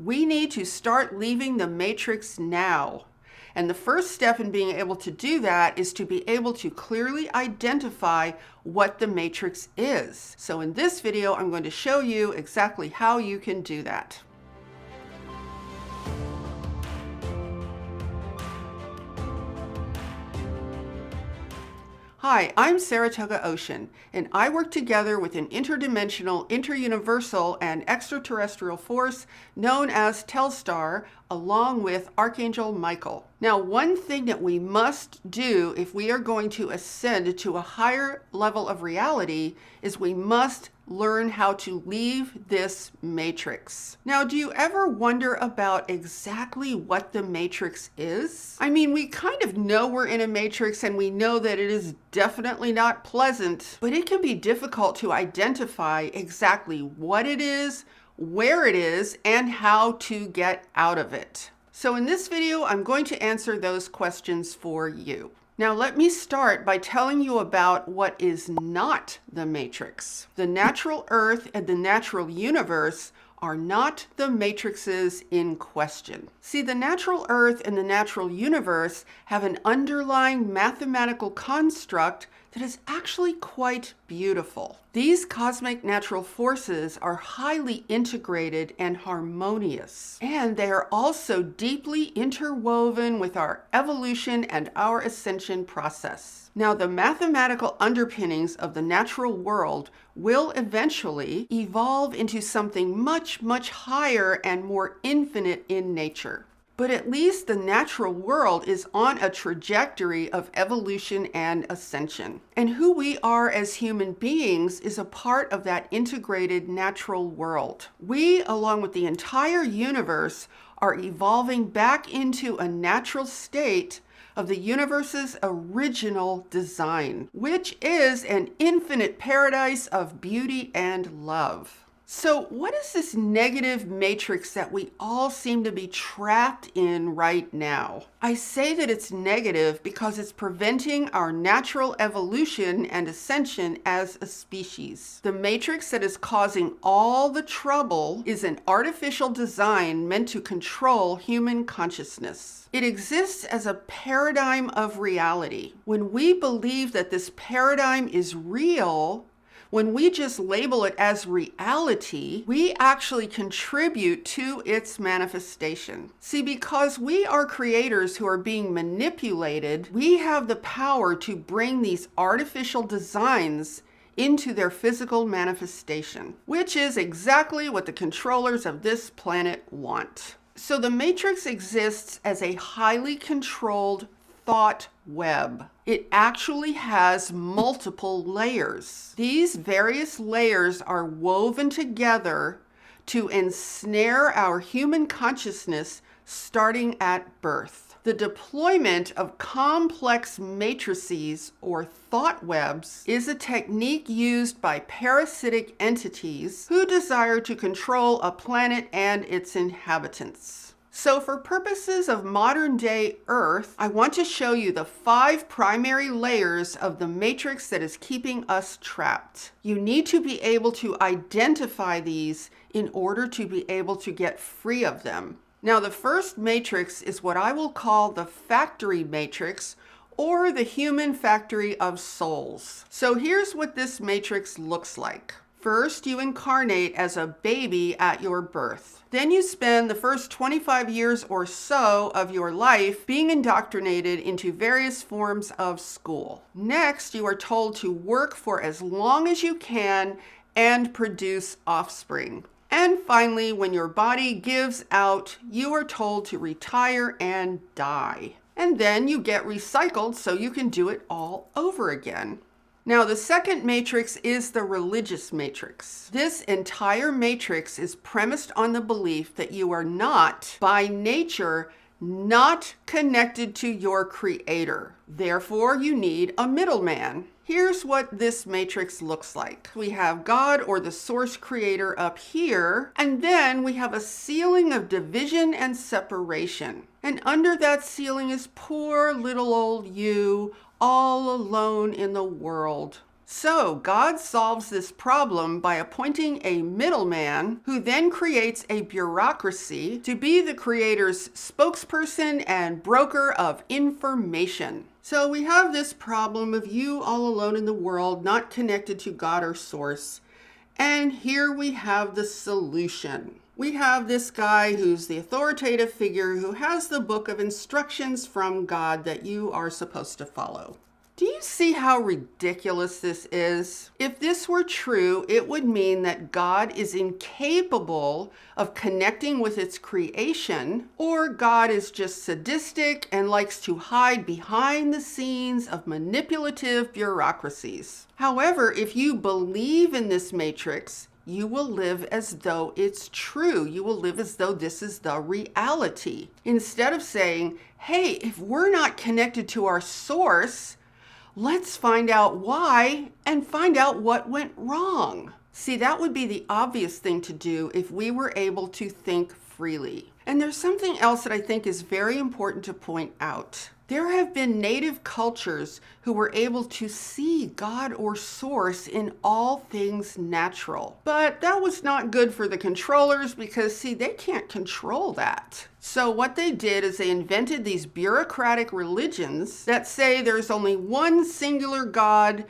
We need to start leaving the matrix now. And the first step in being able to do that is to be able to clearly identify what the matrix is. So in this video, I'm going to show you exactly how you can do that. Hi, I'm Saratoga Ocean, and I work together with an interdimensional, interuniversal, and extraterrestrial force known as Telstar, along with Archangel Michael. Now, one thing that we must do if we are going to ascend to a higher level of reality is we must learn how to leave this matrix. Now, do you ever wonder about exactly what the matrix is? I mean, we kind of know we're in a matrix and we know that it is definitely not pleasant, but it can be difficult to identify exactly what it is, where it is, and how to get out of it. So in this video, I'm going to answer those questions for you. Now, let me start by telling you about what is not the matrix. The natural earth and the natural universe are not the matrices in question. See, the natural earth and the natural universe have an underlying mathematical construct that is actually quite beautiful. These cosmic natural forces are highly integrated and harmonious, and they are also deeply interwoven with our evolution and our ascension process. Now, the mathematical underpinnings of the natural world will eventually evolve into something much, much higher and more infinite in nature. But at least the natural world is on a trajectory of evolution and ascension. And who we are as human beings is a part of that integrated natural world. We, along with the entire universe, are evolving back into a natural state of the universe's original design, which is an infinite paradise of beauty and love. So what is this negative matrix that we all seem to be trapped in right now? I say that it's negative because it's preventing our natural evolution and ascension as a species. The matrix that is causing all the trouble is an artificial design meant to control human consciousness. It exists as a paradigm of reality. When we believe that this paradigm is real, when we just label it as reality, we actually contribute to its manifestation. See, because we are creators who are being manipulated, we have the power to bring these artificial designs into their physical manifestation, which is exactly what the controllers of this planet want. So the matrix exists as a highly controlled thought web. It actually has multiple layers. These various layers are woven together to ensnare our human consciousness starting at birth. The deployment of complex matrices or thought webs is a technique used by parasitic entities who desire to control a planet and its inhabitants. So for purposes of modern day Earth, I want to show you the 5 primary layers of the matrix that is keeping us trapped. You need to be able to identify these in order to be able to get free of them. Now, the first matrix is what I will call the factory matrix, or the human factory of souls. So here's what this matrix looks like. First, you incarnate as a baby at your birth. Then you spend the first 25 years or so of your life being indoctrinated into various forms of school. Next, you are told to work for as long as you can and produce offspring. And finally, when your body gives out, you are told to retire and die. And then you get recycled so you can do it all over again. Now, the second matrix is the religious matrix. This entire matrix is premised on the belief that you are not, by nature, not connected to your creator. Therefore, you need a middleman. Here's what this matrix looks like. We have God or the source creator up here, and then we have a ceiling of division and separation. And under that ceiling is poor little old you, all alone in the world. So God solves this problem by appointing a middleman who then creates a bureaucracy to be the Creator's spokesperson and broker of information. So we have this problem of you all alone in the world, not connected to God or Source. And here we have the solution. We have this guy who's the authoritative figure who has the book of instructions from God that you are supposed to follow. Do you see how ridiculous this is? If this were true, it would mean that God is incapable of connecting with its creation, or God is just sadistic and likes to hide behind the scenes of manipulative bureaucracies. However, if you believe in this matrix, you will live as though it's true. You will live as though this is the reality. Instead of saying, hey, if we're not connected to our source, let's find out why and find out what went wrong. See, that would be the obvious thing to do if we were able to think freely. And there's something else that I think is very important to point out. There have been native cultures who were able to see God or Source in all things natural. But that was not good for the controllers because, see, they can't control that. So what they did is they invented these bureaucratic religions that say there's only one singular God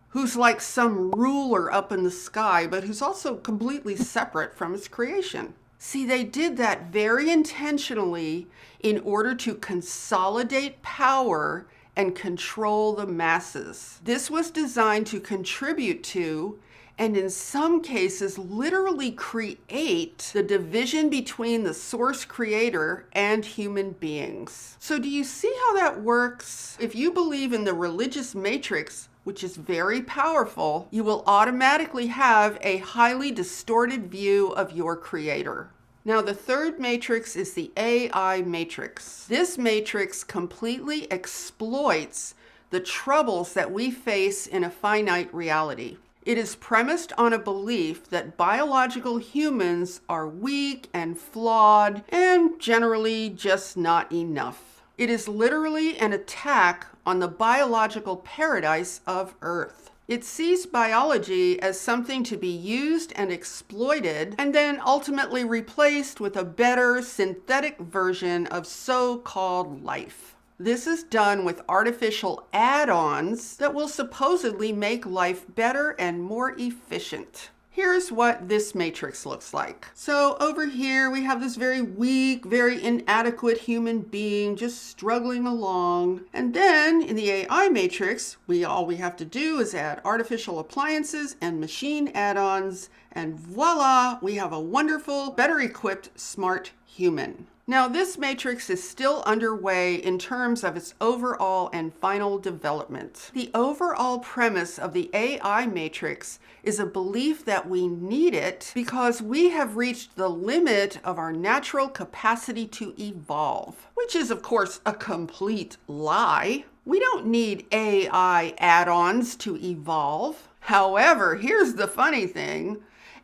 who's like some ruler up in the sky, but who's also completely separate from his creation. See, they did that very intentionally in order to consolidate power and control the masses. This was designed to contribute to, and in some cases, literally create the division between the source creator and human beings. So do you see how that works? If you believe in the religious matrix, which is very powerful, you will automatically have a highly distorted view of your creator. Now, the third matrix is the AI matrix. This matrix completely exploits the troubles that we face in a finite reality. It is premised on a belief that biological humans are weak and flawed and generally just not enough. It is literally an attack on the biological paradise of Earth. It sees biology as something to be used and exploited and then ultimately replaced with a better synthetic version of so-called life. This is done with artificial add-ons that will supposedly make life better and more efficient. Here's what this matrix looks like. So over here, we have this very weak, very inadequate human being just struggling along. And then in the AI matrix, all we have to do is add artificial appliances and machine add-ons, and voila, we have a wonderful, better equipped, smart human. Now, this matrix is still underway in terms of its overall and final development. The overall premise of the AI matrix is a belief that we need it because we have reached the limit of our natural capacity to evolve, which is, of course, a complete lie. We don't need AI add-ons to evolve. However, here's the funny thing.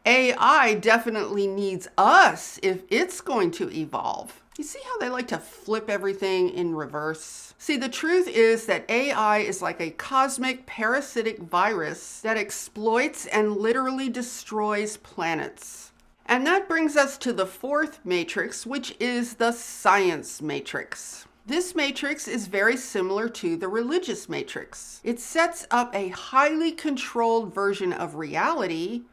AI definitely needs us if it's going to evolve. You see how they like to flip everything in reverse? See, the truth is that AI is like a cosmic parasitic virus that exploits and literally destroys planets. And that brings us to the fourth matrix, which is the science matrix. This matrix is very similar to the religious matrix. It sets up a highly controlled version of reality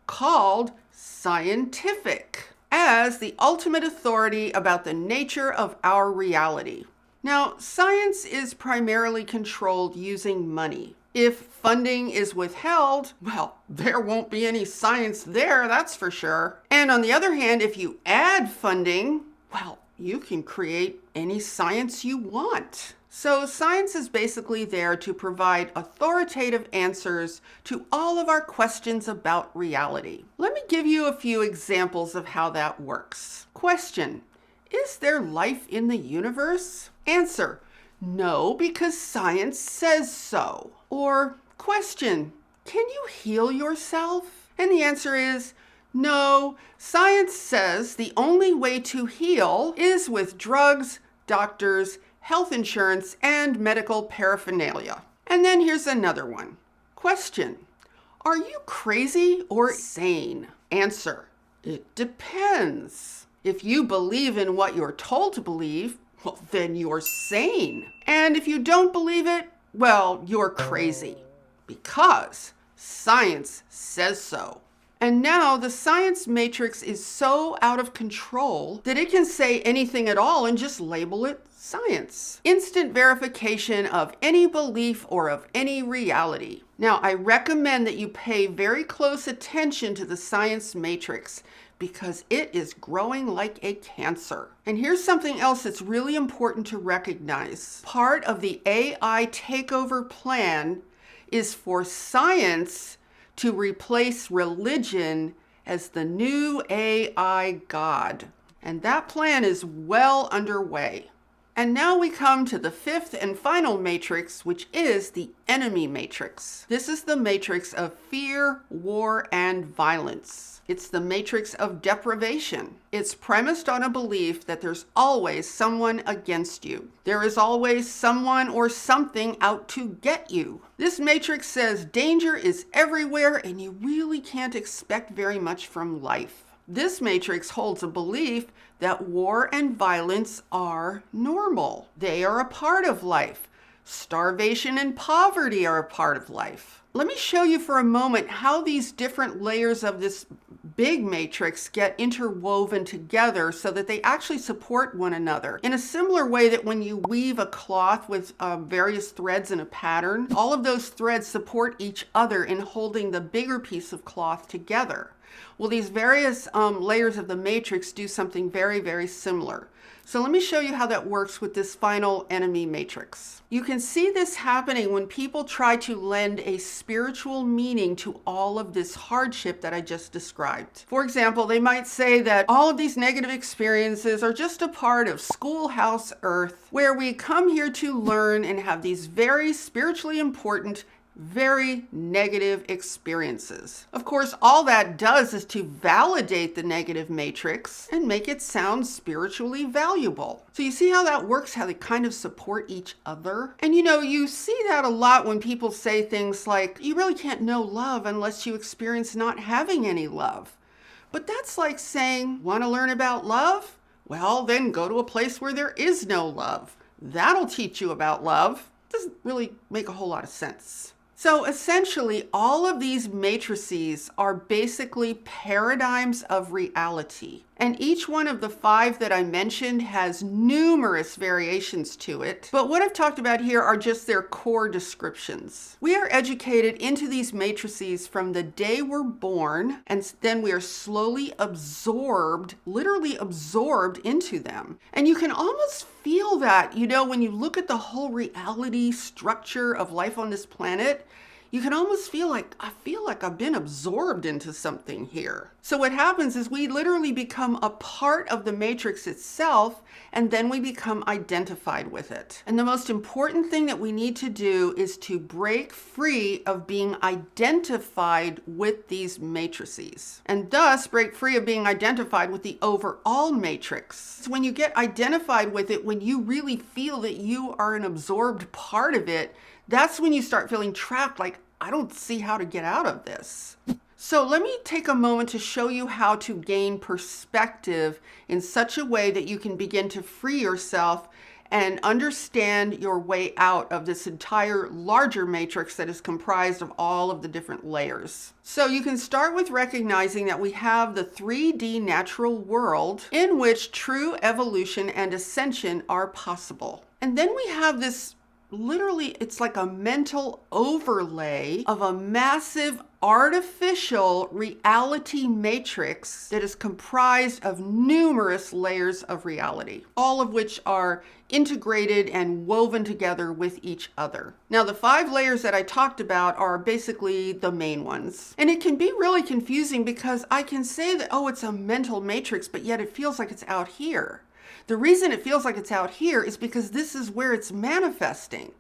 called scientific as the ultimate authority about the nature of our reality. Now, science is primarily controlled using money. If funding is withheld, well, there won't be any science there, that's for sure. And on the other hand, if you add funding, well, you can create any science you want. So science is basically there to provide authoritative answers to all of our questions about reality. Let me give you a few examples of how that works. Question: is there life in the universe? Answer: no, because science says so. Or question: can you heal yourself? And the answer is no, science says the only way to heal is with drugs, doctors, health insurance, and medical paraphernalia. And then here's another one. Question: are you crazy or sane? Answer: it depends. If you believe in what you're told to believe, well, then you're sane. And if you don't believe it, well, you're crazy. Because science says so. And now the science matrix is so out of control that it can say anything at all and just label it science. Instant verification of any belief or of any reality. Now, I recommend that you pay very close attention to the science matrix because it is growing like a cancer. And here's something else that's really important to recognize. Part of the AI takeover plan is for science to replace religion as the new AI God. And that plan is well underway. And now we come to the fifth and final matrix, which is the enemy matrix. This is the matrix of fear, war, and violence. It's the matrix of deprivation. It's premised on a belief that there's always someone against you. There is always someone or something out to get you. This matrix says danger is everywhere and you really can't expect very much from life. This matrix holds a belief that war and violence are normal. They are a part of life. Starvation and poverty are a part of life. Let me show you for a moment how these different layers of this big matrix get interwoven together so that they actually support one another. In a similar way that when you weave a cloth with various threads in a pattern, all of those threads support each other in holding the bigger piece of cloth together. Well, these various layers of the matrix do something very, very similar. So let me show you how that works with this final enemy matrix. You can see this happening when people try to lend a spiritual meaning to all of this hardship that I just described. For example, they might say that all of these negative experiences are just a part of schoolhouse earth, where we come here to learn and have these very spiritually important very negative experiences. Of course, all that does is to validate the negative matrix and make it sound spiritually valuable. So you see how that works, how they kind of support each other? And you see that a lot when people say things like, you really can't know love unless you experience not having any love. But that's like saying, want to learn about love? Well, then go to a place where there is no love. That'll teach you about love. Doesn't really make a whole lot of sense. So essentially, all of these matrices are basically paradigms of reality. And each one of the 5 that I mentioned has numerous variations to it. But what I've talked about here are just their core descriptions. We are educated into these matrices from the day we're born, and then we are slowly absorbed, literally absorbed into them. And you can almost feel that, when you look at the whole reality structure of life on this planet, you can almost feel like I've been absorbed into something here. So what happens is we literally become a part of the matrix itself, and then we become identified with it. And the most important thing that we need to do is to break free of being identified with these matrices, and thus break free of being identified with the overall matrix. So when you get identified with it, when you really feel that you are an absorbed part of it, that's when you start feeling trapped, like, I don't see how to get out of this. So let me take a moment to show you how to gain perspective in such a way that you can begin to free yourself and understand your way out of this entire larger matrix that is comprised of all of the different layers. So you can start with recognizing that we have the 3D natural world in which true evolution and ascension are possible. And then we have this literally, it's like a mental overlay of a massive artificial reality matrix that is comprised of numerous layers of reality, all of which are integrated and woven together with each other. Now, the 5 layers that I talked about are basically the main ones. And it can be really confusing because I can say that, oh, it's a mental matrix, but yet it feels like it's out here. The reason it feels like it's out here is because this is where it's manifesting,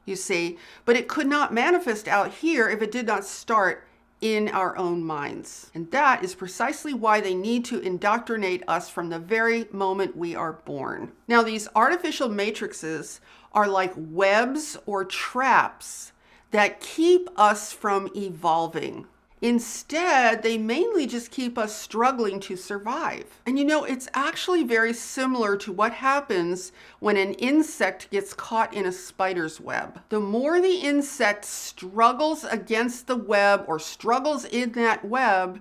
you see, but it could not manifest out here if it did not start in our own minds. And that is precisely why they need to indoctrinate us from the very moment we are born. Now, these artificial matrices are like webs or traps that keep us from evolving. Instead, they mainly just keep us struggling to survive. And it's actually very similar to what happens when an insect gets caught in a spider's web. The more the insect struggles against the web or struggles in that web,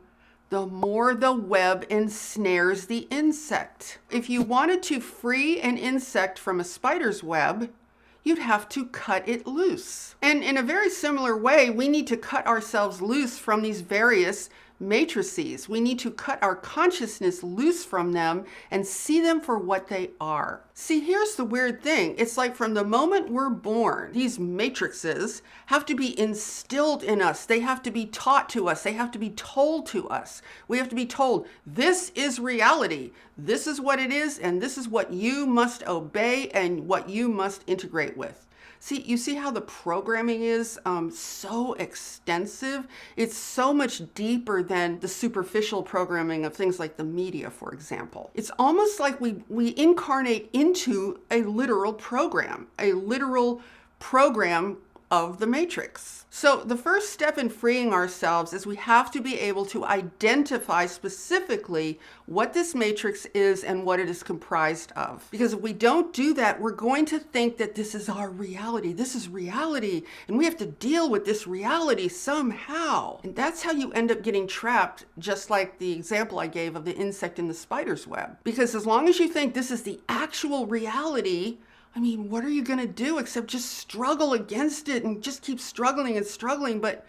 the more the web ensnares the insect. If you wanted to free an insect from a spider's web, you'd have to cut it loose. And in a very similar way, we need to cut ourselves loose from these various matrices. We need to cut our consciousness loose from them and see them for what they are. See, here's the weird thing. It's like from the moment we're born, these matrices have to be instilled in us. They have to be taught to us. They have to be told to us. We have to be told, this is reality. This is what it is, and this is what you must obey and what you must integrate with. See, you see how the programming is so extensive? It's so much deeper than the superficial programming of things like the media, for example. It's almost like we incarnate into a literal program of the matrix. So the first step in freeing ourselves is we have to be able to identify specifically what this matrix is and what it is comprised of. Because if we don't do that, we're going to think that this is our reality. This is reality, and we have to deal with this reality somehow. And that's how you end up getting trapped, just like the example I gave of the insect in the spider's web. Because as long as you think this is the actual reality, what are you going to do except just struggle against it and just keep struggling and struggling? But,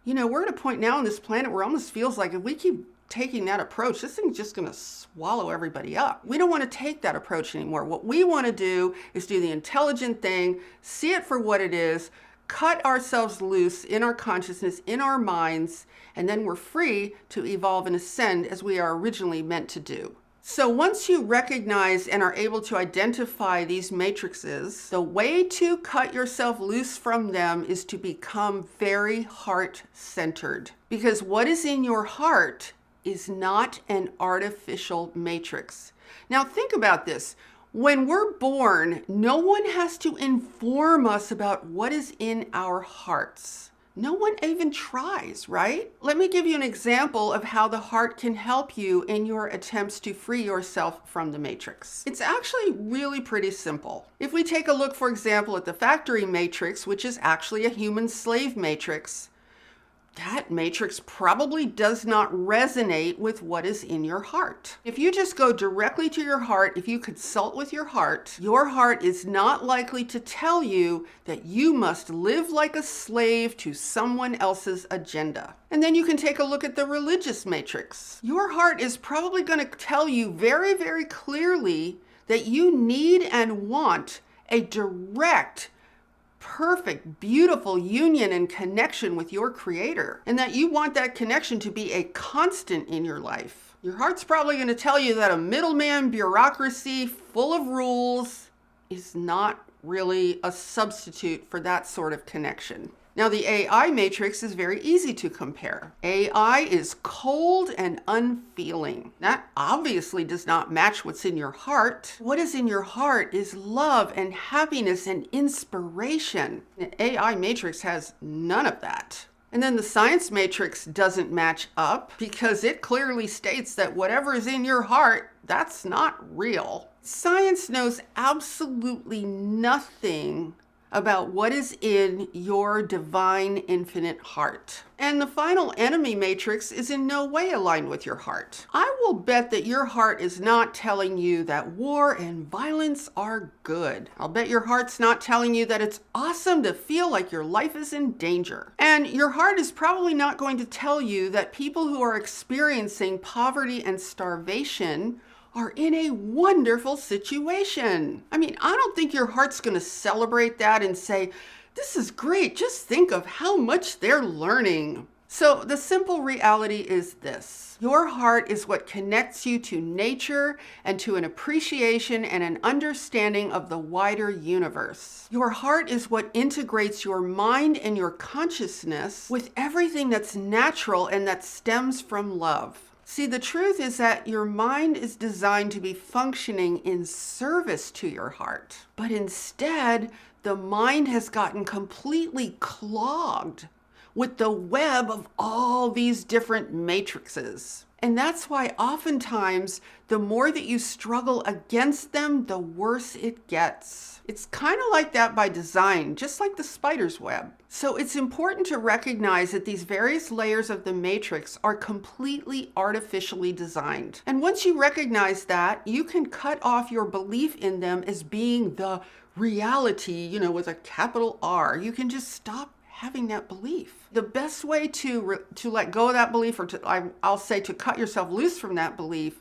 we're at a point now on this planet where it almost feels like if we keep taking that approach, this thing's just going to swallow everybody up. We don't want to take that approach anymore. What we want to do is do the intelligent thing, see it for what it is, cut ourselves loose in our consciousness, in our minds, and then we're free to evolve and ascend as we are originally meant to do. So once you recognize and are able to identify these matrices, the way to cut yourself loose from them is to become very heart-centered. Because what is in your heart is not an artificial matrix. Now think about this. When we're born, no one has to inform us about what is in our hearts. No one even tries, right? Let me give you an example of how the heart can help you in your attempts to free yourself from the matrix. It's actually really pretty simple. If we take a look, for example, at the factory matrix, which is actually a human slave matrix, that matrix probably does not resonate with what is in your heart. If you just go directly to your heart, if you consult with your heart is not likely to tell you that you must live like a slave to someone else's agenda. And then you can take a look at the religious matrix. Your heart is probably going to tell you very, very clearly that you need and want a direct, perfect, beautiful union and connection with your creator, and that you want that connection to be a constant in your life. Your heart's probably going to tell you that a middleman bureaucracy full of rules is not really a substitute for that sort of connection. Now, the AI matrix is very easy to compare. AI is cold and unfeeling. That obviously does not match what's in your heart. What is in your heart is love and happiness and inspiration. The AI matrix has none of that. And then the science matrix doesn't match up because it clearly states that whatever is in your heart, that's not real. Science knows absolutely nothing about what is in your divine infinite heart. And the final enemy matrix is in no way aligned with your heart. I will bet that your heart is not telling you that war and violence are good. I'll bet your heart's not telling you that it's awesome to feel like your life is in danger. And your heart is probably not going to tell you that people who are experiencing poverty and starvation are in a wonderful situation. I don't think your heart's going to celebrate that and say, this is great, just think of how much they're learning. So the simple reality is this. Your heart is what connects you to nature and to an appreciation and an understanding of the wider universe. Your heart is what integrates your mind and your consciousness with everything that's natural and that stems from love. See, the truth is that your mind is designed to be functioning in service to your heart. But instead, the mind has gotten completely clogged with the web of all these different matrices. And that's why oftentimes the more that you struggle against them, the worse it gets. It's kind of like that by design, just like the spider's web. So it's important to recognize that these various layers of the matrix are completely artificially designed. And once you recognize that, you can cut off your belief in them as being the reality, with a capital R. You can just stop having that belief. The best way to let go of that belief, or I'll say to cut yourself loose from that belief,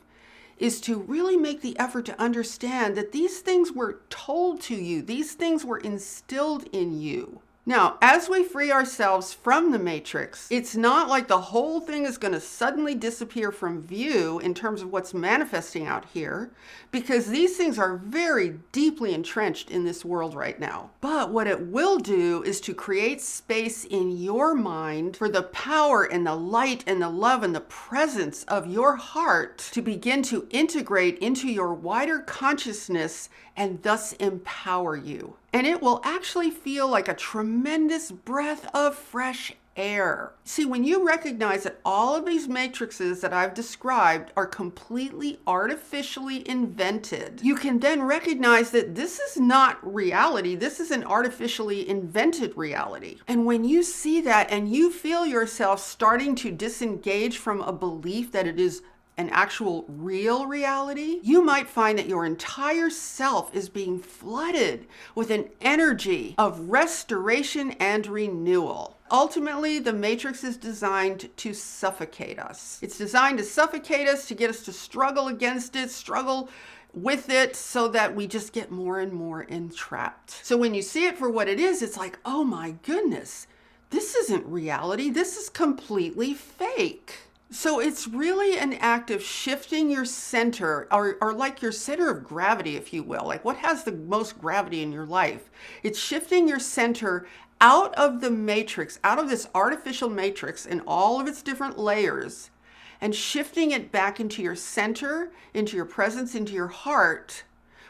is to really make the effort to understand that these things were told to you. These things were instilled in you. Now, as we free ourselves from the matrix, it's not like the whole thing is going to suddenly disappear from view in terms of what's manifesting out here, because these things are very deeply entrenched in this world right now. But what it will do is to create space in your mind for the power and the light and the love and the presence of your heart to begin to integrate into your wider consciousness and thus empower you. And it will actually feel like a tremendous breath of fresh air. See, when you recognize that all of these matrices that I've described are completely artificially invented, you can then recognize that this is not reality. This is an artificially invented reality. And when you see that and you feel yourself starting to disengage from a belief that it is an actual real reality, you might find that your entire self is being flooded with an energy of restoration and renewal. Ultimately, the matrix is designed to suffocate us. It's designed to suffocate us, to get us to struggle against it, struggle with it, so that we just get more and more entrapped. So when you see it for what it is, it's like, oh my goodness, this isn't reality. This is completely fake. So it's really an act of shifting your center, or like your center of gravity, if you will. Like what has the most gravity in your life? It's shifting your center out of the matrix, out of this artificial matrix and all of its different layers, and shifting it back into your center, into your presence, into your heart,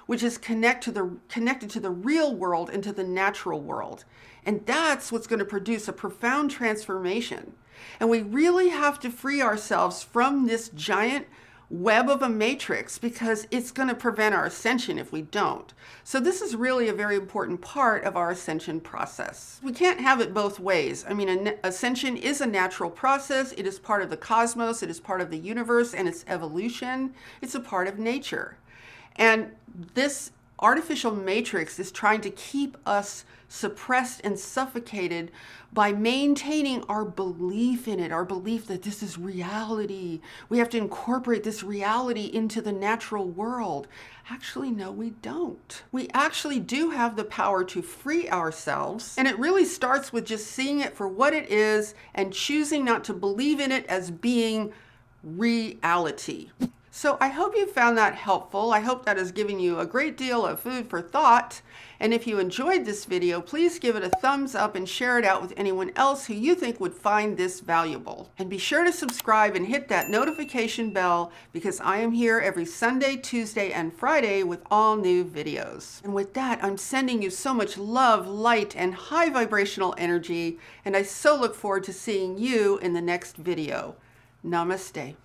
which is connected to the real world and to the natural world. And that's what's going to produce a profound transformation. And we really have to free ourselves from this giant web of a matrix, because it's going to prevent our ascension if we don't. So this is really a very important part of our ascension process. We can't have it both ways. I mean, ascension is a natural process. It is part of the cosmos. It is part of the universe and its evolution. It's a part of nature. And this artificial matrix is trying to keep us suppressed and suffocated by maintaining our belief in it, our belief that this is reality. We have to incorporate this reality into the natural world. Actually, no, we don't. We actually do have the power to free ourselves. And it really starts with just seeing it for what it is and choosing not to believe in it as being reality. So I hope you found that helpful. I hope that has given you a great deal of food for thought. And if you enjoyed this video, please give it a thumbs up and share it out with anyone else who you think would find this valuable. And be sure to subscribe and hit that notification bell, because I am here every Sunday, Tuesday, and Friday with all new videos. And with that, I'm sending you so much love, light, and high vibrational energy. And I so look forward to seeing you in the next video. Namaste.